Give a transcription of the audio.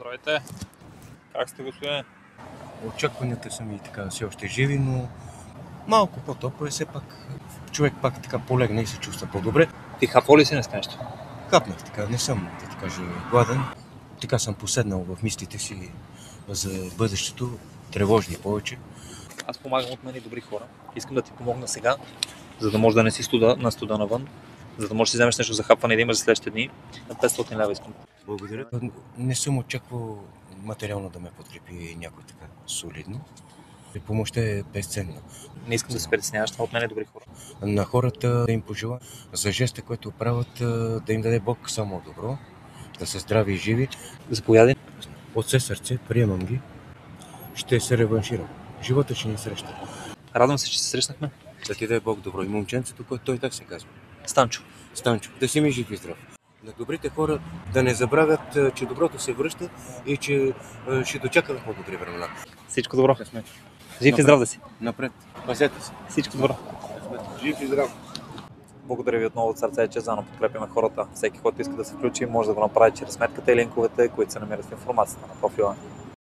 Здравейте! Как сте, господин? Очакванията са ми така все още живи, но малко по-топло е все пак. Човек пак така полегне и се чувства по-добре. Ти хапвал ли си днес нещо? Хапнах така, не съм, да ти кажа, гладен. Така съм поседнал в мислите си за бъдещето, тревожни повече. Аз помагам от мен и добри хора. Искам да ти помогна сега, за да може да не си на студа навън, за да можеш да си вземеш нещо за хапване и да имаш за следващите дни. На 500 лева искам. Благодаря. Не съм очаквал материално да ме подкрепи някой така солидно. Помощта е безценна. Не искам да се притесняваш, това от мен е добри хора. На хората да им пожела за жеста, който правят, да им даде Бог само добро, да са здрави и живи. Заповядай. От все сърце приемам ги. Ще се реванширам. Живота ще ни среща. Радвам се, че се срещнахме. Да ти даде Бог добро. И момченцето, което той так се казва. Станчо. Станчо, да си ми жив и здрав. На добрите хора да не забравят, че доброто се връща и че ще дочакаме по-добри времена. Всичко добро. Жив и здрав да си. Напред. Пазете се. Всичко добро. Жив и здрав. Благодаря ви отново от сърце, че заедно подкрепяме хората. Всеки, който иска да се включи, може да го направи чрез сметката и линковете, които се намират в информацията на профила.